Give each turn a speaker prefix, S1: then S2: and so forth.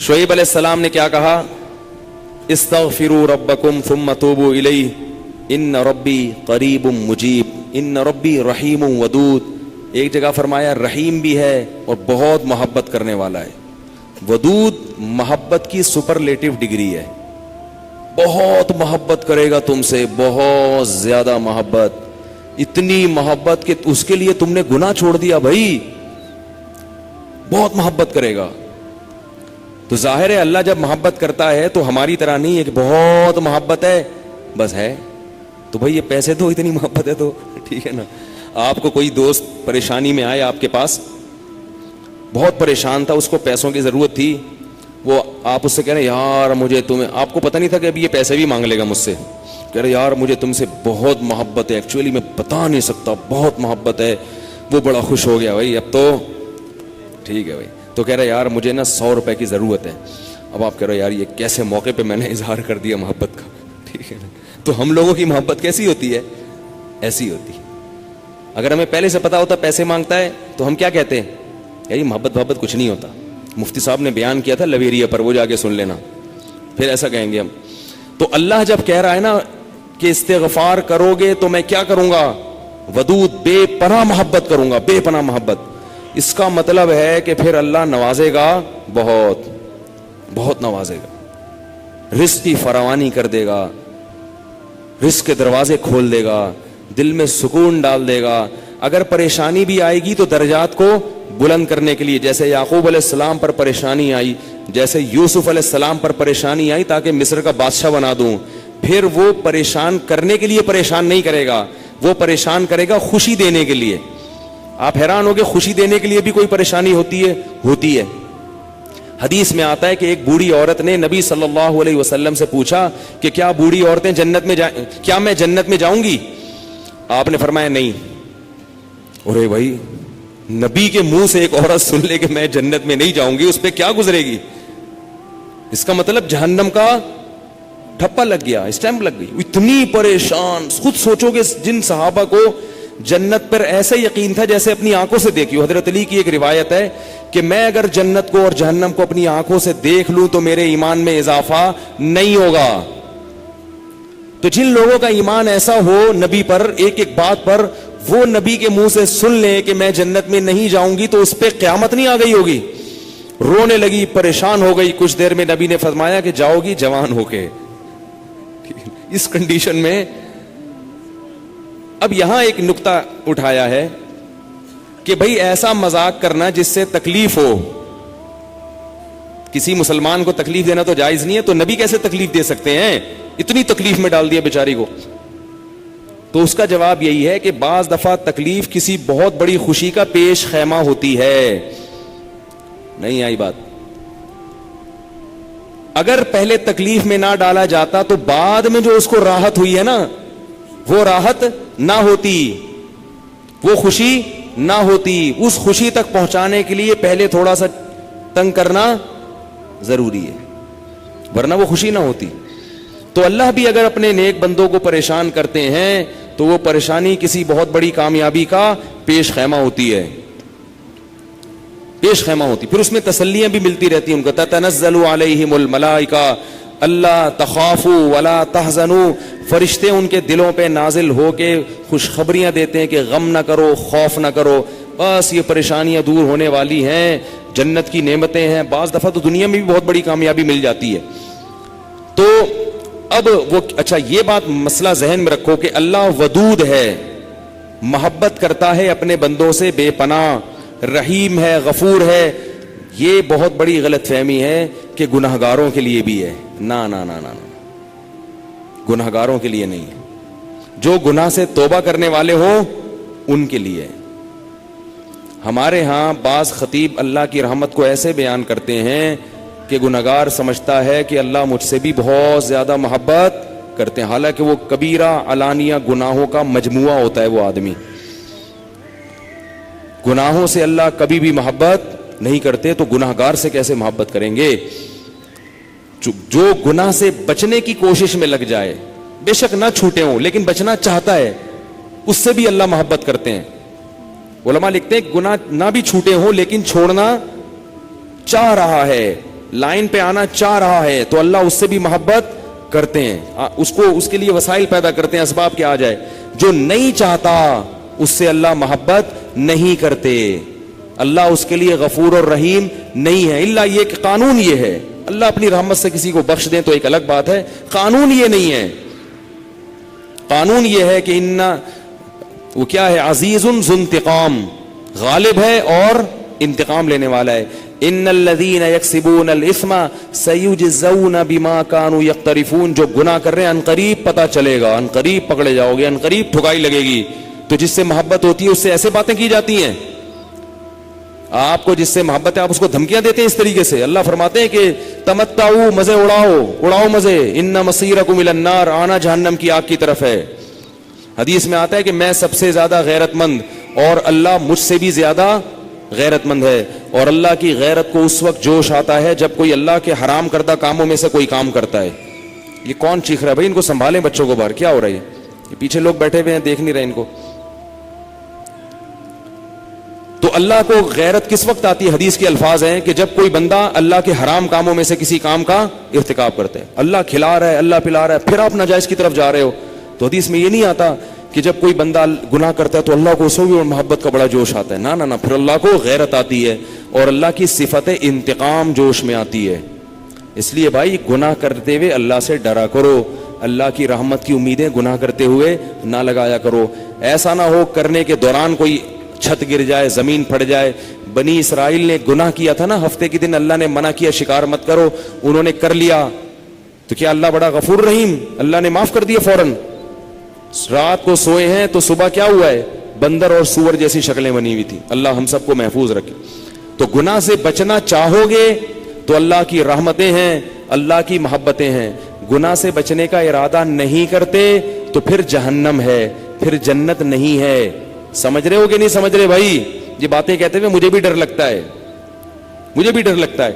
S1: شعیب علیہ السلام نے کیا کہا؟ استغفروا ربکم ثم توبوا الیہ ان ربی قریب مجیب ان ربی رحیم ودود. ایک جگہ فرمایا رحیم بھی ہے اور بہت محبت کرنے والا ہے. ودود محبت کی سپرلیٹو ڈگری ہے. بہت محبت کرے گا تم سے, بہت زیادہ محبت, اتنی محبت کہ اس کے لیے تم نے گناہ چھوڑ دیا بھائی. بہت محبت کرے گا. تو ظاہر ہے اللہ جب محبت کرتا ہے تو ہماری طرح نہیں ہے کہ بہت محبت ہے بس ہے تو بھائی یہ پیسے دو, اتنی محبت ہے تو ٹھیک ہے نا. آپ کو کوئی دوست پریشانی میں آئے آپ کے پاس, بہت پریشان تھا, اس کو پیسوں کی ضرورت تھی, وہ آپ اس سے کہہ رہے ہیں یار مجھے تمہیں, آپ کو پتہ نہیں تھا کہ ابھی یہ پیسے بھی مانگ لے گا مجھ سے, کہہ رہے یار مجھے تم سے بہت محبت ہے, ایکچولی میں بتا نہیں سکتا, بہت محبت ہے. وہ بڑا خوش ہو گیا, بھائی اب تو ٹھیک ہے بھائی. تو کہہ رہے یار مجھے نا 100 روپے کی ضرورت ہے. اب آپ کہہ رہے یار یہ کیسے موقع پہ میں نے اظہار کر دیا محبت کا, ٹھیک ہے نا. تو ہم لوگوں کی محبت کیسی ہوتی ہے؟ ایسی ہوتی ہے. اگر ہمیں پہلے سے پتا ہوتا پیسے مانگتا ہے تو ہم کیا کہتے ہیں؟ یار محبت کچھ نہیں ہوتا. مفتی صاحب نے بیان کیا تھا لویریا پر, وہ جا کے سن لینا, پھر ایسا کہیں گے ہم. تو اللہ جب کہہ رہا ہے نا کہ استغفار کرو گے تو میں کیا کروں گا؟ ودود, بے پناہ محبت کروں گا, بے پناہ محبت. اس کا مطلب ہے کہ پھر اللہ نوازے گا, بہت بہت نوازے گا, رزق کی فراوانی کر دے گا, رزق کے دروازے کھول دے گا, دل میں سکون ڈال دے گا. اگر پریشانی بھی آئے گی تو درجات کو بلند کرنے کے لیے, جیسے یعقوب علیہ السلام پر پریشانی آئی, جیسے یوسف علیہ السلام پر پریشانی آئی تاکہ مصر کا بادشاہ بنا دوں, پھر وہ پریشان کرنے کے لیے پریشان نہیں کرے گا, وہ پریشان کرے گا خوشی دینے کے لیے. آپ حیران ہوگے خوشی دینے کے لیے بھی کوئی پریشانی ہوتی ہے؟ ہوتی ہے. حدیث میں آتا ہے کہ ایک بوڑھی عورت نے نبی صلی اللہ علیہ وسلم سے پوچھا کہ کیا بوڑھی عورتیں جنت میں کیا میں جنت میں جاؤں گی؟ آپ نے فرمایا نہیں. ارے بھائی, نبی کے منہ سے ایک عورت سن لے کہ میں جنت میں نہیں جاؤں گی, اس پہ کیا گزرے گی؟ اس کا مطلب جہنم کا ٹھپا لگ گیا, اسٹیمپ لگ گئی. اتنی پریشان, خود سوچو کہ جن صحابہ کو جنت پر ایسا یقین تھا جیسے اپنی آنکھوں سے دیکھی ہو. حضرت علی کی ایک روایت ہے کہ میں اگر جنت کو اور جہنم کو اپنی آنکھوں سے دیکھ لوں تو میرے ایمان میں اضافہ نہیں ہوگا. تو جن لوگوں کا ایمان ایسا ہو نبی پر, ایک ایک بات پر, وہ نبی کے منہ سے سن لیں کہ میں جنت میں نہیں جاؤں گی تو اس پہ قیامت نہیں آ گئی ہوگی. رونے لگی, پریشان ہو گئی. کچھ دیر میں نبی نے فرمایا کہ جاؤ گی جوان ہو کے. اس کنڈیشن میں اب یہاں ایک نقطہ اٹھایا ہے کہ بھئی ایسا مذاق کرنا جس سے تکلیف ہو, کسی مسلمان کو تکلیف دینا تو جائز نہیں ہے, تو نبی کیسے تکلیف دے سکتے ہیں؟ اتنی تکلیف میں ڈال دیا بیچاری کو. تو اس کا جواب یہی ہے کہ بعض دفعہ تکلیف کسی بہت بڑی خوشی کا پیش خیمہ ہوتی ہے. نہیں آئی بات؟ اگر پہلے تکلیف میں نہ ڈالا جاتا تو بعد میں جو اس کو راحت ہوئی ہے نا, وہ راحت نہ ہوتی, وہ خوشی نہ ہوتی. اس خوشی تک پہنچانے کے لیے پہلے تھوڑا سا تنگ کرنا ضروری ہے, ورنہ وہ خوشی نہ ہوتی. تو اللہ بھی اگر اپنے نیک بندوں کو پریشان کرتے ہیں تو وہ پریشانی کسی بہت بڑی کامیابی کا پیش خیمہ ہوتی ہے, پیش خیمہ ہوتی. پھر اس میں تسلیاں بھی ملتی رہتی ہیں ان کو. تتنزل علیہم الملائکہ اللہ تخافوا ولا تحزنوا, فرشتے ان کے دلوں پہ نازل ہو کے خوشخبریاں دیتے ہیں کہ غم نہ کرو, خوف نہ کرو, بس یہ پریشانیاں دور ہونے والی ہیں, جنت کی نعمتیں ہیں. بعض دفعہ تو دنیا میں بھی بہت بڑی کامیابی مل جاتی ہے. تو اب وہ اچھا یہ بات مسئلہ ذہن میں رکھو کہ اللہ ودود ہے, محبت کرتا ہے اپنے بندوں سے بے پناہ, رحیم ہے, غفور ہے. یہ بہت بڑی غلط فہمی ہے کہ گناہگاروں کے لیے بھی ہے. نہ نہ نہ نہ, گناہگاروں کے لیے نہیں ہے. جو گناہ سے توبہ کرنے والے ہوں ان کے لیے. ہمارے ہاں بعض خطیب اللہ کی رحمت کو ایسے بیان کرتے ہیں کہ گناہگار سمجھتا ہے کہ اللہ مجھ سے بھی بہت زیادہ محبت کرتے ہیں, حالانکہ وہ کبیرہ علانیہ گناہوں کا مجموعہ ہوتا ہے. وہ آدمی گناہوں سے اللہ کبھی بھی محبت نہیں کرتے, تو گناہگار سے کیسے محبت کریں گے؟ جو گناہ سے بچنے کی کوشش میں لگ جائے, بے شک نہ چھوٹے ہوں لیکن بچنا چاہتا ہے, اس سے بھی اللہ محبت کرتے ہیں. علماء لکھتے ہیں گناہ نہ بھی چھوٹے ہوں لیکن چھوڑنا چاہ رہا ہے, لائن پہ آنا چاہ رہا ہے تو اللہ اس سے بھی محبت کرتے ہیں, اس کے لیے وسائل پیدا کرتے ہیں, اسباب کے آ جائے. جو نہیں چاہتا اس سے اللہ محبت نہیں کرتے. اللہ اس کے لیے غفور اور رحیم نہیں ہے. الا یہ کہ قانون یہ ہے, اللہ اپنی رحمت سے کسی کو بخش دیں تو ایک الگ بات ہے, قانون یہ نہیں ہے. قانون یہ ہے کہ وہ کیا ہے, عزیز ذو انتقام, غالب ہے اور انتقام لینے والا ہے. ان الذين يكسبون الاثم سيجزون بما كانوا يقترفون. جو گناہ کر رہے ہیں عنقریب پتہ چلے گا, عنقریب پکڑے جاؤ گے, عنقریب ٹھکائی لگے گی. تو جس سے محبت ہوتی ہے اس سے ایسے باتیں کی جاتی ہیں. آپ کو جس سے محبت ہے آپ اس کو دھمکیاں دیتے ہیں اس طریقے سے. اللہ فرماتے ہیں کہ تمتعوا, مزے اڑاؤ مزے, ان مصیرکم الی النار, آنا جہنم کی آگ کی طرف ہے. حدیث میں آتا ہے کہ میں سب سے زیادہ غیرت مند اور اللہ مجھ سے بھی زیادہ غیرت مند ہے. اور اللہ کی غیرت کو اس وقت جوش آتا ہے جب کوئی اللہ کے حرام کردہ کاموں میں سے کوئی کام کرتا ہے. یہ کون چیخ رہا ہے بھائی؟ ان کو سنبھالیں بچوں کو باہر, کیا ہو رہا ہے یہ پیچھے لوگ بیٹھے ہوئے ہیں دیکھ نہیں رہے ان کو. تو اللہ کو غیرت کس وقت آتی ہے؟ حدیث کے الفاظ ہیں کہ جب کوئی بندہ اللہ کے حرام کاموں میں سے کسی کام کا ارتکاب کرتا ہے. اللہ کھلا رہا ہے, اللہ پلا رہا ہے, پھر آپ ناجائز کی طرف جا رہے ہو. تو حدیث میں یہ نہیں آتا کہ جب کوئی بندہ گناہ کرتا ہے تو اللہ کو اسے بھی اور محبت کا بڑا جوش آتا ہے. نہ, پھر اللہ کو غیرت آتی ہے اور اللہ کی صفت انتقام جوش میں آتی ہے. اس لیے بھائی گناہ کرتے ہوئے اللہ سے ڈرا کرو, اللہ کی رحمت کی امیدیں گناہ کرتے ہوئے نہ لگایا کرو. ایسا نہ ہو کرنے کے دوران کوئی چھت گر جائے, زمین پھٹ جائے. بنی اسرائیل نے گناہ کیا تھا نا, ہفتے کے دن اللہ نے منع کیا شکار مت کرو, انہوں نے کر لیا تو کیا اللہ بڑا غفور رحیم, اللہ نے معاف کر دیا فوراً. رات کو سوئے ہیں تو صبح کیا ہوا ہے, بندر اور سور جیسی شکلیں بنی ہوئی تھی. اللہ ہم سب کو محفوظ رکھے. تو گناہ سے بچنا چاہو گے تو اللہ کی رحمتیں ہیں, اللہ کی محبتیں ہیں. گناہ سے بچنے کا ارادہ نہیں کرتے تو پھر جہنم ہے, پھر جنت نہیں ہے. سمجھ رہے ہو کہ نہیں سمجھ رہے بھائی؟ یہ باتیں کہتے ہوئے مجھے بھی ڈر لگتا ہے, مجھے بھی ڈر لگتا ہے.